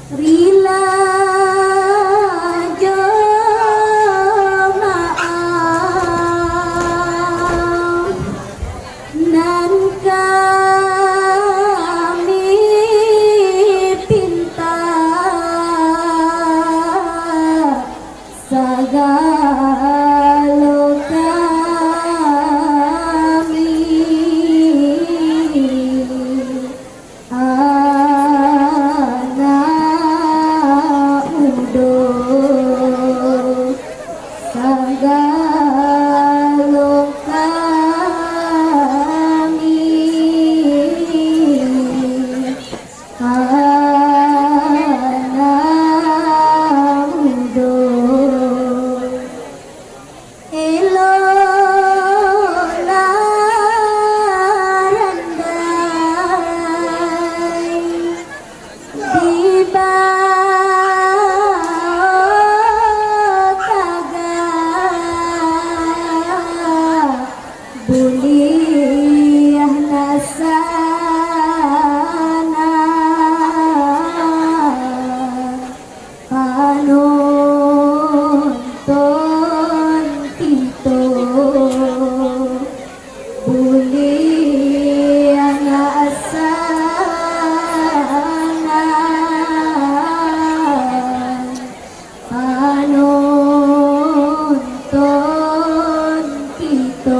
Rila jemaah nan kami pinta sagalo kami anak udo sagalo kami anak udo elo larandai di taga buliah nasana panonton kito buliah nasana panonton kito.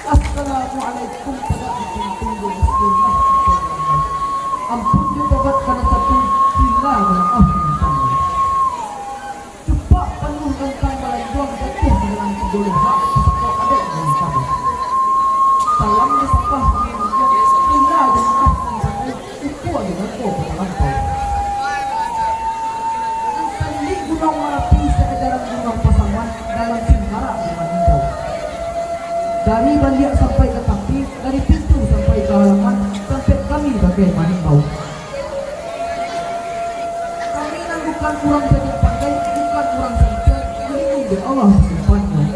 Assalamualaikum warahmatullahi wabarakatuh. Ampun ditobat karena satu bila yang ampun. Cepat penuh tentang balai doang jatuh dengan kedua hak sekok adik dan sahabat. Salam disapah bila yang ampun sampai uku dengan kau berlampau. Tadi gunung Merapi sekedaran gunung Pasaman dalam singkara dengan hijau. Dari Baliak sampai ke Tapi, dari pintu sampai ke halaman, sampai kami bagai maningkau. Kami nan bukan kurang saja pandai, bukan kurang saja melindungi dari Allah simpannya.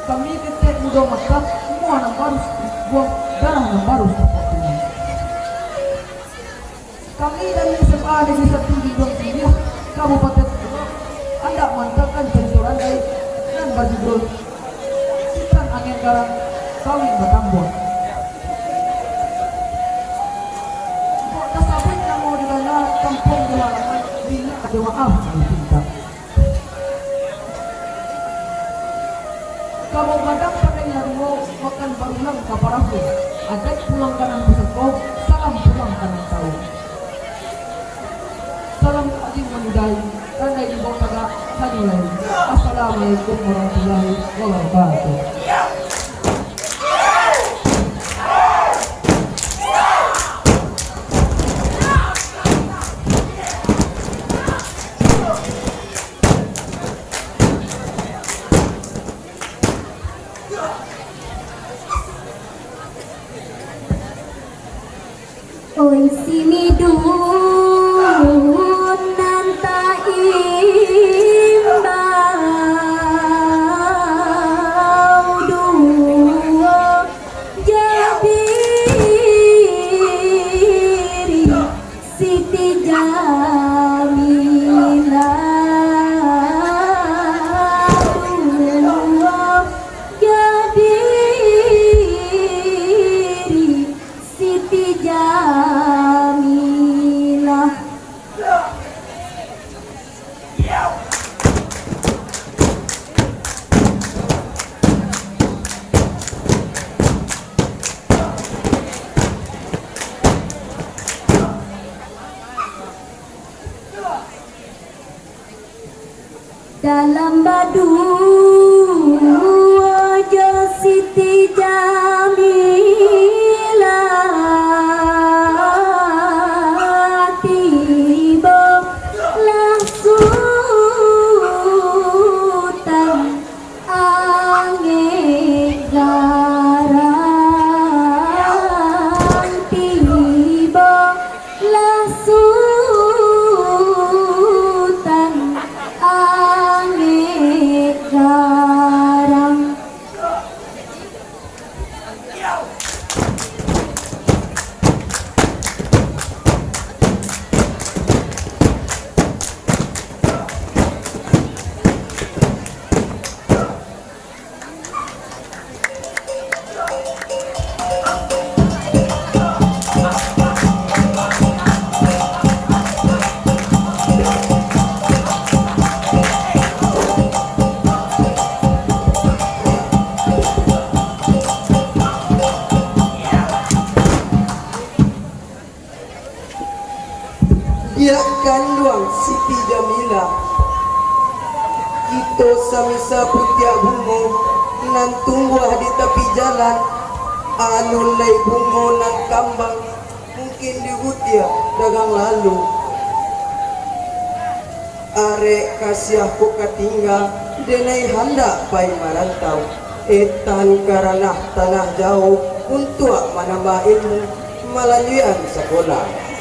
Kami ketek muda masak, semua anak baru buang darah anak baru sepertinya. Kami dari SMA Negeri 1 di Buang Siliah, Kabupaten Kedua, anda mantapkan sensoran air dan baju drone. Angin garang kawin Batambon. Kok tasabit yang mau digana kampung di halaman ini ada maaf kami cinta. Kamu gadang pada harimau makan barulang kaparahu. Adat pulang kanan peseko, salam pulang kanan tahu. Salam adim menudai, karena di bawah taga hanulai. Assalamualaikum warahmatullahi wabarakatuh. Oi sini dun nanta imbau duo jadi Siti Jamila duo jadi Siti Jamilah. Dalam badu wajah Siti Jamila tiba langsutan angin garang Ya kanduang Siti Jamila kita samisa putiak bungo nan tumbuh di tepi jalan anu lai bungo nan kambang mungkin di hutia dagang lalu arek kasiah ku katinggal denai handa pai marantau etan karena tanah jauh untuk menambah ilmu melanjutkan sekolah.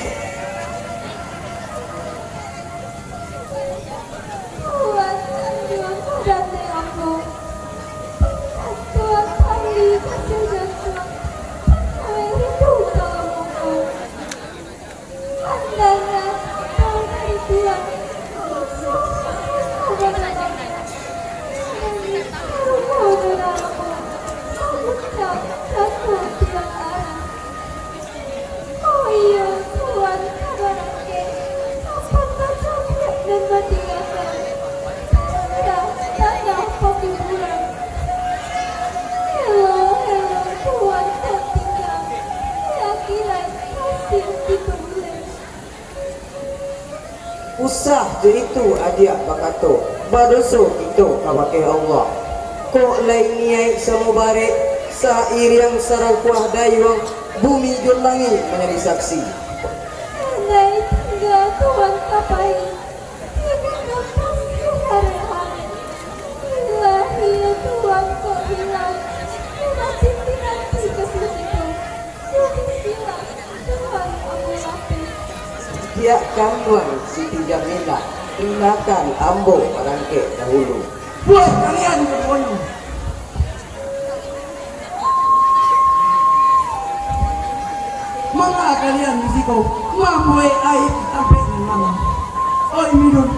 Usah je itu adia bakato badoso itu kawake Allah kok lain niai samubare sair yang sarang kuah dayung bumi jol langit menjadi saksi Andai tinggal Tuhan kapai tidak pasti hari-hari ilahi Tuhan kok hilang nanti ke situ jadi silang Tuhan aku lapis. dia kanduang Siti Jamila gunakan ambo perangke dahulu Buat kalian semuanya. Mana kalian risiko mampu air sampai mana? Oi minum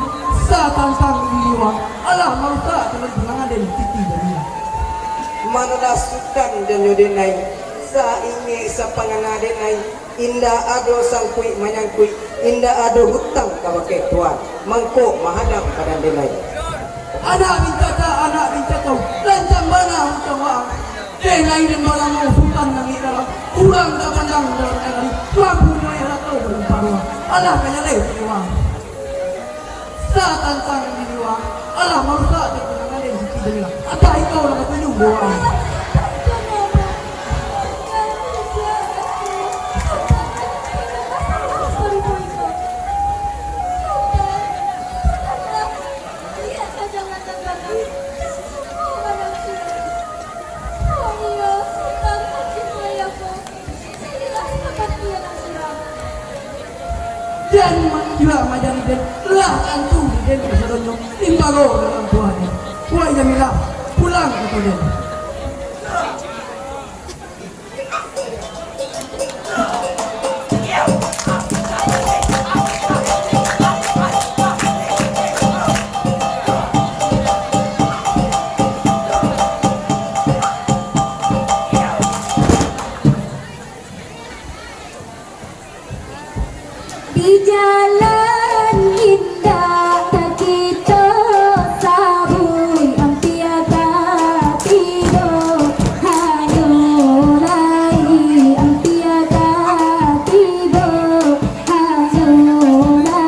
sa tantang diriwa. Allah manusia telah bilangan dan Siti Jamila. manalah sultan dan yodenai sa inge sa panganadenai indah ado sangkui manyangkui indah ado hutang kawake tuan mangko mahadap pada denai Anak bincata, lancang bana untuk wang. Denai dan malam mau sultan nangi dalam kurang tak pandang dalam negeri. Mampu maya tahu berparuan. Allah kaya leh wang. Sa tantang diriwa. Allah manusia telah bilangan dan Siti Jamila. Atau itu orang tunjuk doang. Dan juga majari dan lah antu di den kesadonyo imbago dalam tuannya. Wahai Jamila, pulang ke den. Di jalan indah kita sabui ampiada tido hanurai ampiada tido hanurai.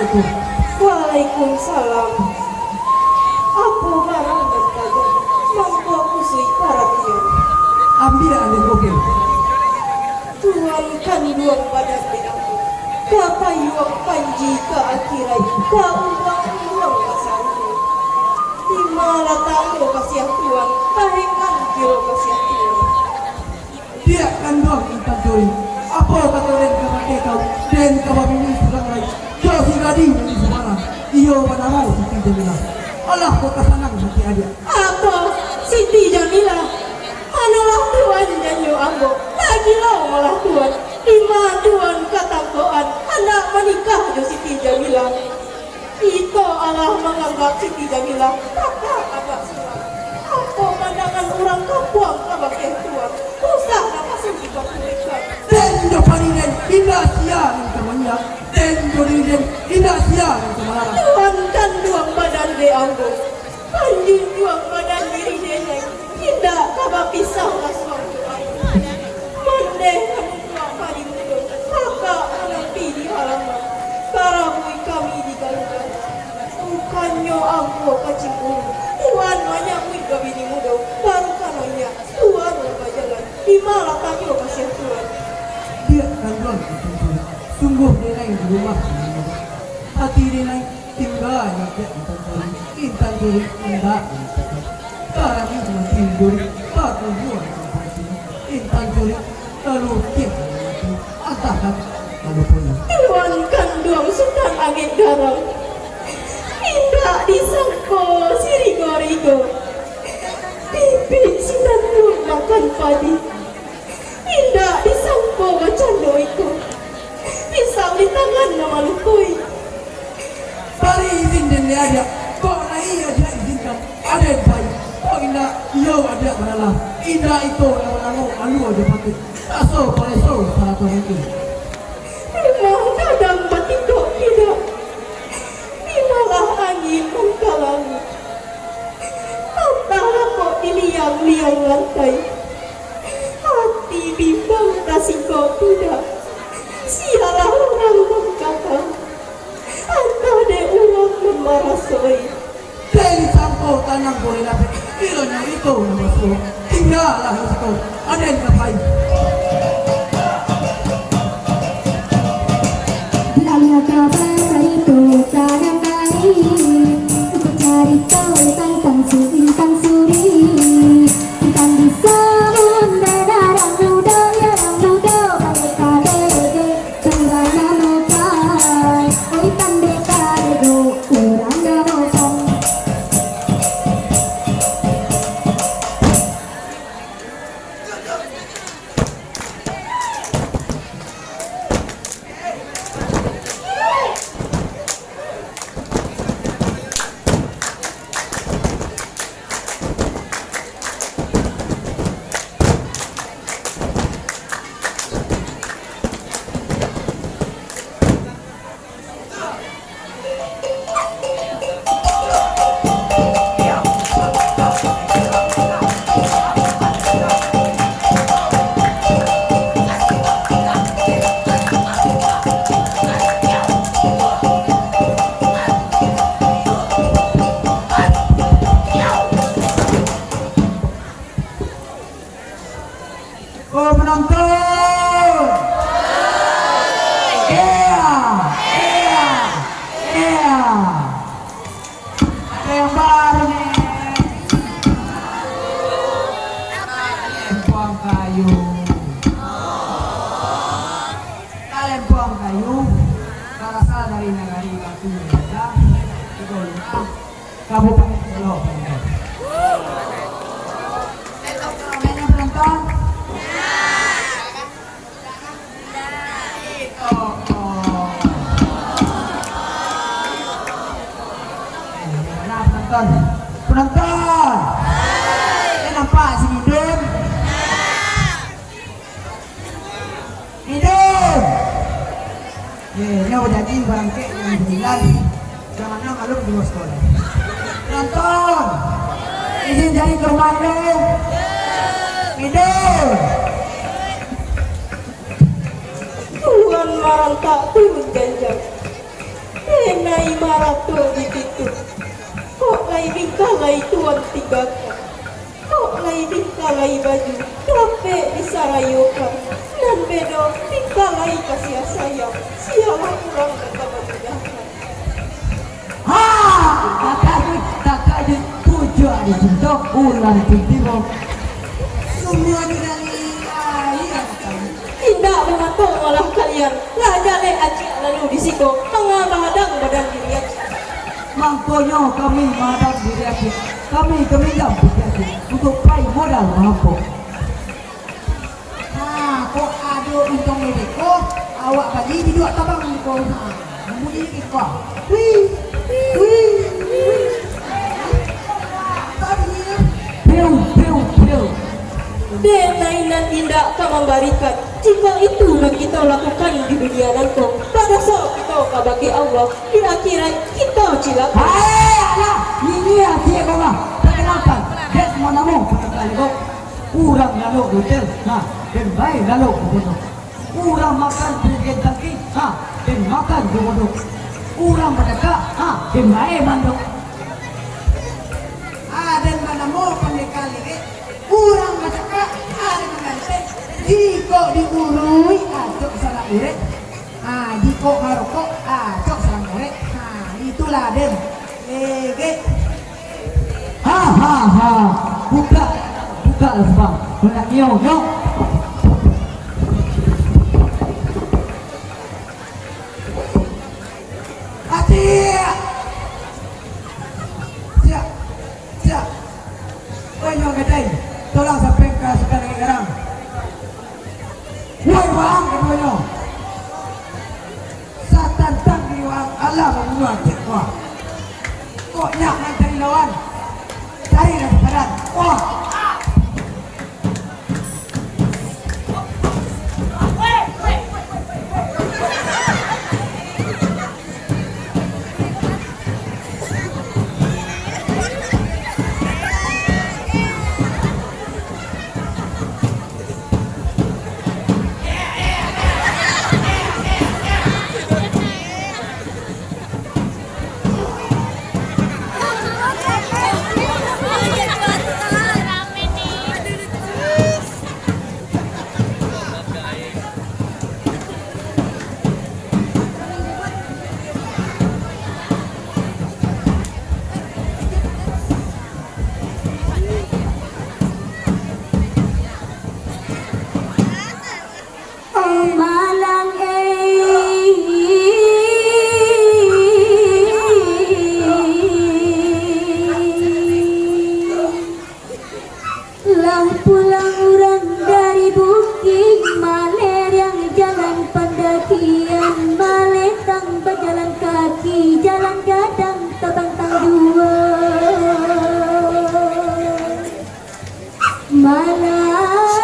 Assalamualaikum. Waalaikumsalam. Apa barang dan kabar? Mampu kusui para tiang. Ambil anda gokil. Tuhan kan duang badan di aku. Kapayuang panji ke akhirai. Kauang-uang kasandu. Dimana tahu kasih Tuhan. Tahengan kiro kasih Tuhan. Dia kan doang intan juri. Apa kata den kepada kau? Den kau ini sudah lain. Jauh si gading ini sebarang. Iyo panarai Siti Jamila. Allah kau kesanang hati adia. Apa? Siti Jamila. Analah Tuhan dan yo ambo. Lagi lo malah Tuhan. Lima Tuhan kata koan. Anak menikah jo Siti Jamila. Itu Allah menganggap Siti Jamila. Kakak abah semua. Apa pandangan orang kampung abah Tuhan. Usah nak suci berkulikan. Den jo paningen indah sia yang kemanya. Den jo den indah sia yang kemalara. Tuhan kan duang badan de ambo. Panjun duang badan diri deneng. Tidak kabah pisah kasuang Tuhan. Mande kamu tuang padi mudo. Kakak menempi di halaman. Karabui kami di galugan. Bukannya ambo kacipuru. Tuhan menyambut kabini mudo. Baru kananya Tuhan berjalan. Di malah tanyo kasih Tuhan. Dia kan doang intan juri. Sungguh denai di rumah. Hati denai tinggal yang dia intan juri. Intan juri indah. Sekarang ini cuma tidur. Baru buang hati. Intan juri lalu dia mati. Atakan lalu pulang. Tuhan kan duang sukan angin garam. Indah disangko sirigo-rigo. Pipi sinan pun makan padi. Indah disangko bacando itu. Pisau di tangan nama lukui. Bari izin dan dia ada. Kok naik aja izinkan. Ada yang baik. Kok indah iya ada malah. Indah itu yang menanggung alu aja pakai. Aso pareso salah mungkin. Memang kadang batiko tidak. Dimalah angin mengkalangi. Antara kok diliang-liang lantai. Hati bimbang kasih kau tidak. Sialah orang mengkakang. Antara de orang memarasoi. Dari campur tanam boleh dapat. Kilonya itu nama suruh. Tinggallah itu. Ada yang kapai. Lalu kabar itu tanam kali. Untuk cari tahu tentang suri. Tentang di samudra orang muda ya orang muda. Kade-kade tengah nama kai. Oi tande-kade do orang nama kai. Oh penonton. Ada yang baru nih. Buang kayu. Kalian buang kayu. Berasal dari negari Batu Niaga. Tidurnya Kabupaten Solo. Namanya penonton. Penonton, ini nampak si Hidung? Hidung, ini apa jadi bangke yang 9. Jangan malu di luar sekolah. Penonton, izin jadi ke rumah Hidung. Hidung. Tuhan marang tak turun ganjang. batu di pintu. Kok lai bingkalai tuan tiga. Kok lai bingkalai baju. Kape disarayukan. Dan bedo bingkalai kasih sayang. Siapa kurang kekemudahan. Kakak di tujuh ada cinta ulang pintu. Semua dari ayah kan. Tidak mengatung olah kalian. Raja le acik lalu disiko. Tengah menghadang badan diri. Mangkonya kami madam diri aku. Kami keminjam diri aku untuk pai modal mampu. Kok ada untung ini kok awak bagi di dua tabang kau. Bunyi kau. Wih. Piu. Denainan tidak akan memberikan. Jika itu yang kita lakukan di dunia nanti, pada saat kita kabaki Allah, di akhirat kita cilaka. Hai anak, ini asyik kau lah. Perkenalkan, des mana mau perkenalkan kau. Urang lalu hotel, nah, dan baik lalu gubernur. Urang makan sedikit kaki, nah, dan makan gubernur. Urang berdekak, nah, dan baik manduk. Ada mana mau pendekali ke? Kurang macam ada mengantai. Jika diurui, acok salah urek. Jika ngarokok, acok salah urek. Itulah den. Ha. Buka lah sebang. Nak nyok. Siap. Kau nyok kedai. Tolong sampai ke sekarang sekarang. Woi bang, keduanya. Satan tang di wang Allah membuat cekwa. Kok nyak nak cari lawan? Carilah sekarang. Wah. Malang lang pulang orang dari Bukit Maler yang jalan pendakian Maletang berjalan kaki jalan gadang terbentang dua Malang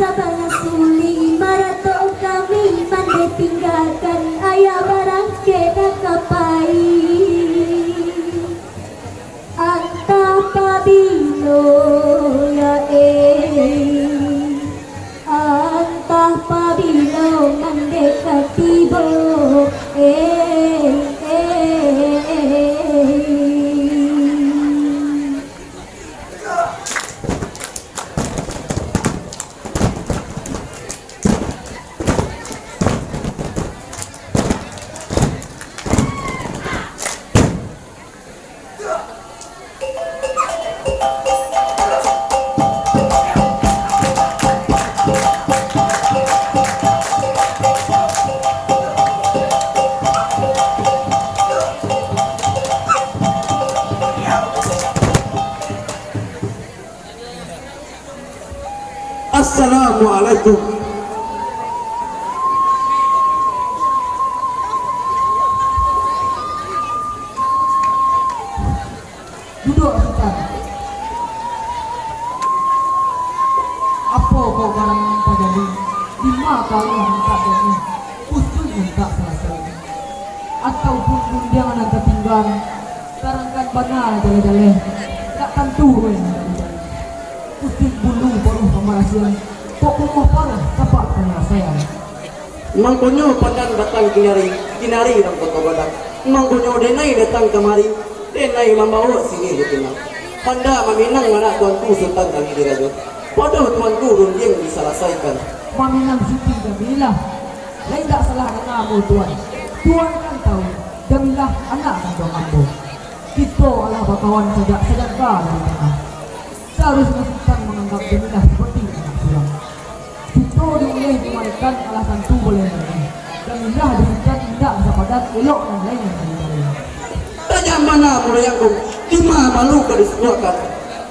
sabana suli marato kami pandai tinggalkan ayah barang kena kapai antah pabilo ya antah pabilo mendekati bo Assalamualaikum. Duduk Sultan. Apa kau barang terjadi? Di mana kau minta ini? Khusus minta selesai. Ataupun undian yang tertinggal. Karangkan benar jalan-jalan. Tak tentu yang terjadi. Khusus bulu baru pemerhatian. Kok rumah parah tempat penyelesaian. Mangkonyo pandan datang kinari ng kota badak. Mangkonyo denay datang kemari, denay membawa sini betina. Panda meminang mana tuanku sultan kami dirajo. Pada tuanku runding diselesaikan. Maminang Siti Jamilah. Lain tak salah kamu tuan. Tuan kan tahu Jamilah anak kandung ambo. Kita adalah bakawan sejak kah dari tengah. Seharusnya sultan menganggap Jamilah seperti anak pulang. Kita boleh dimaikan alasan tu boleh lagi. Jamilah diberikan tidak bisa padat elok dan lain lain. Tanya mana mulayangku, lima malu kau disuruhkan.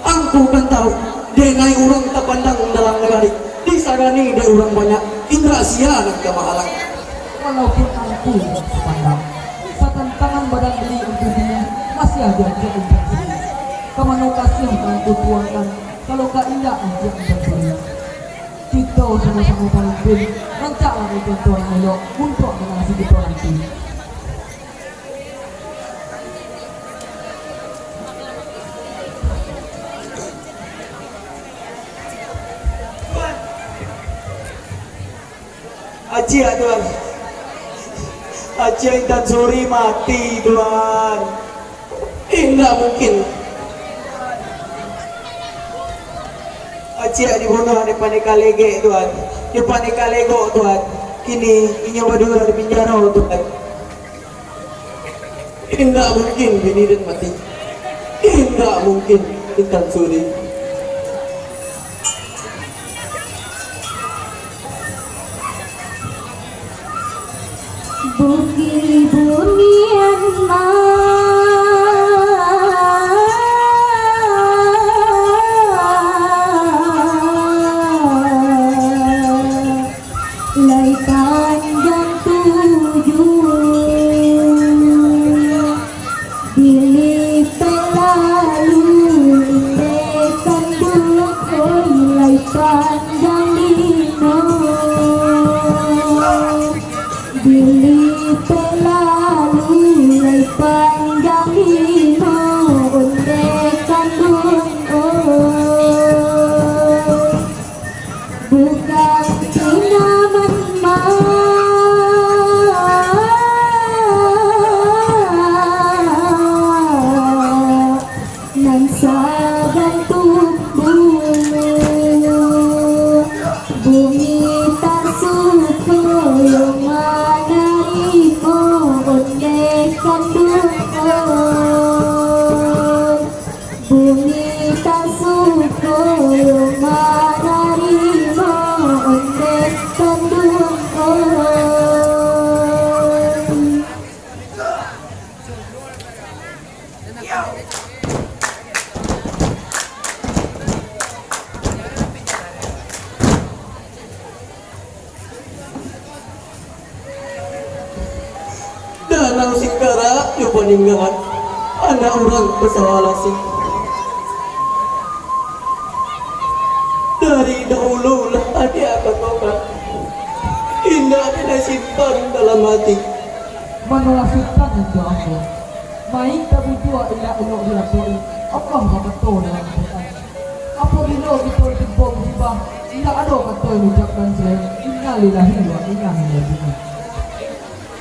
Angku kan tahu, denai orang tak pandang dalam negari. Di sagani dia orang banyak, indra sia dan kemahalan. Walaupun aku sepandang, tangan badan beli untuk dia masih ada jadi bersih. Kemana kasih yang aku tuangkan, kalau kak indah aja bersih. Kita sama-sama pemimpin, rancaklah itu tuan elok untuk generasi kita nanti. Aji ya tuan, Aji Intan Suri mati tuan. Tidak mungkin. Aji dibunuh di Panikalege tuan, di Panikalego tuan. Kini inya Madura di penjara tuan. Tidak mungkin bini dan mati. Tidak mungkin Intan Suri. Bukit bunian lai panjang tujuh Bilih pelalu indekan dua koi lai panjang lino Bilih pelalu lai panjang lino indekan dua bukan tinaman nan sagan tubuh bumi tak suka yang menerima ondekan dunia bumi tak suka yang menerima ondekan dunia Danau Singkara yang peninggalan anak orang bersalah sih. Dari dahulu lah dia katakan indah tidak simpan dalam hati. Manulah sultan itu aku. Main tapi dua ilah elok dilakoni. Allah berkata dalam Quran. Apabila kita berjumpa musibah, tidak ada kata yang ucapkan selain innalillahi wa inna ilaihi raji'un.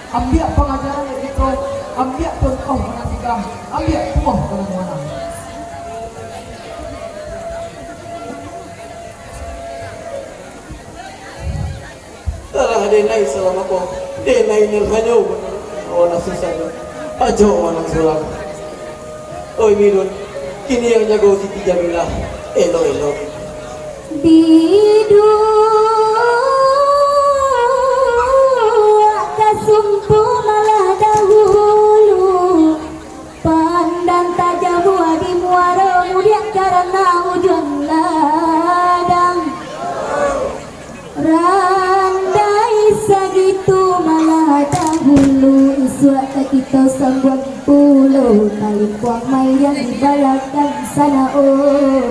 Ambil pengajaran dari kita, ambil contoh menasihat, ambil buah kemana-mana. Telah denai selama kau denai nilhanyo benar. Awal susah tu. Ajo manang sulang. Oi Midun, kini yang jago Siti Jamilah. Elo. Bidu kasumpu malah dahulu pandang tajam di muara kemudian karena hujan ladang randai segitu malah dahulu suaka kita sambut pulau tali kuang mai yang dibalakan sana oh